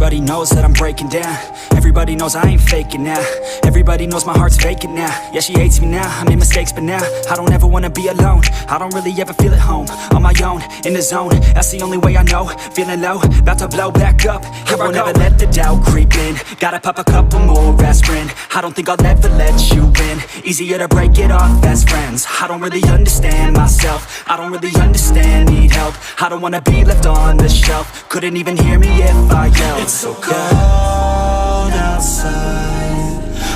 Everybody knows that I'm breaking down. Everybody knows I ain't faking now. Everybody knows my heart's vacant now. Yeah, she hates me now, I made mistakes but now I don't ever wanna be alone. I don't really ever feel at home. On my own, in the zone, that's the only way I know. Feeling low, about to blow back up. I won't ever let the doubt creep in. Gotta pop a couple more aspirin. I don't think I'll ever let you in. Easier to break it off as friends. I don't really understand myself. I don't really understand, need help. I don't wanna be left on the shelf. Couldn't even hear me if I yelled. It's so cold outside,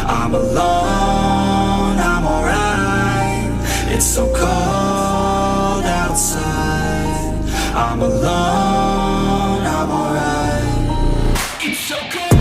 I'm alone, I'm alright. It's so cold outside, I'm alone, I'm alright. It's so cold.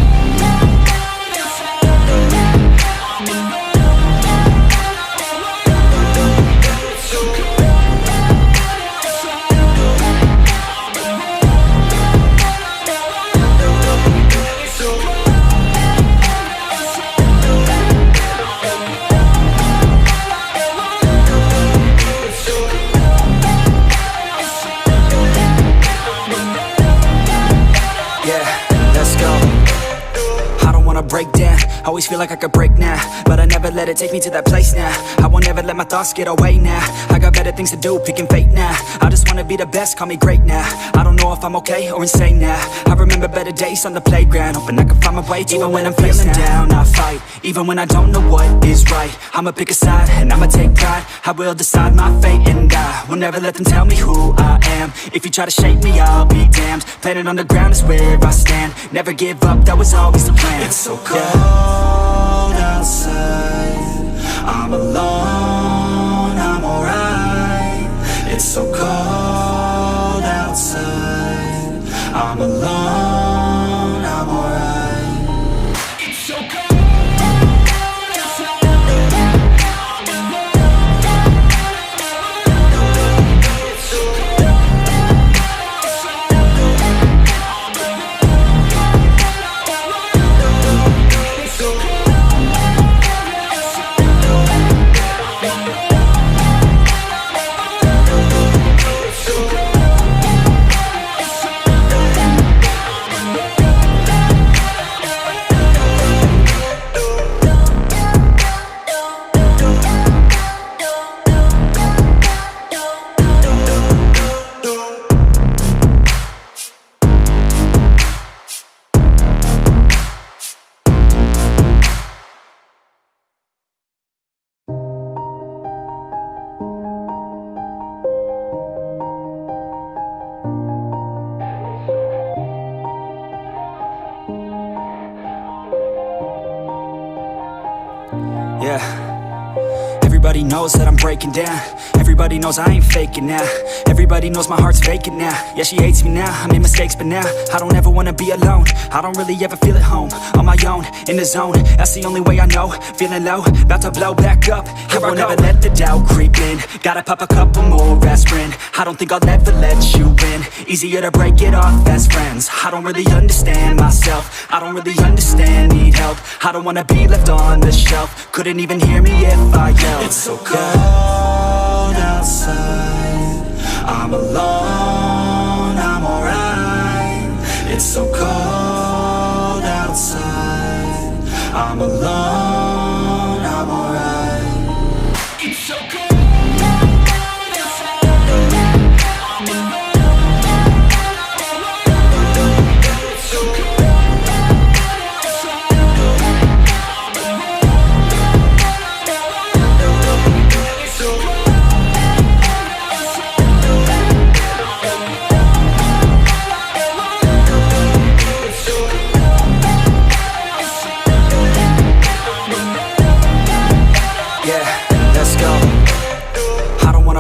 Break down, always feel like I could break now, but I never let it take me to that place now. I won't ever let my thoughts get away now. I got better things to do, picking fate now. I just wanna be the best, call me great now. I don't know if I'm okay or insane now. I remember better days on the playground, hoping I can find my way even when I'm feeling down. I fight, even when I don't know what is right. I'ma pick a side, and I'ma take pride. I will decide my fate, and I will never let them tell me who I am. If you try to shape me, I'll be damned. Planet on the ground is where I stand. Never give up, that was always the plan. It's so cold outside, I'm alone, I'm alright. It's so cold outside, I'm alone, I'm alright. It's so cold. Yeah, everybody knows that I'm breaking down. Everybody knows I ain't faking now. Everybody knows my heart's vacant now. Yeah, she hates me now, I made mistakes but now I don't ever wanna be alone. I don't really ever feel at home. On my own, in the zone, that's the only way I know. Feeling low, about to blow back up. I won't ever let the doubt creep in. Gotta pop a couple more aspirin. I don't think I'll ever let you in. Easier to break it off as friends. I don't really understand myself. I don't really understand, need help. I don't wanna be left on the shelf. Couldn't even hear me if I yelled. It's so cold outside, I'm alone, I'm alright. It's so cold outside, I'm alone, I'm alright. It's so cold.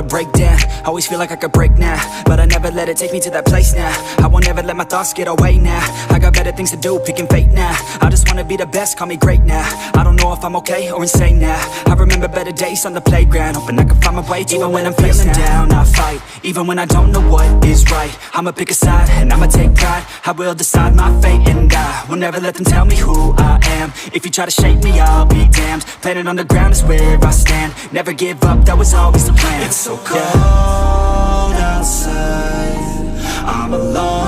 Break down, always feel like I could break now, but I never let it take me to that place now. I won't ever let my thoughts get away now. I got better things to do, picking fate now. I just wanna be the best, call me great now. I don't know if I'm okay or insane now. I remember better days on the playground, hoping I can find my way even when I'm feeling down. I fight, even when I don't know what is right. I'ma pick a side, and I'ma take pride. I will decide my fate, and I will never let them tell me who I am. If you try to shape me, I'll be damned. Planet on the ground is where I stand. Never give up, that was always the plan. It's so cold outside, I'm alone.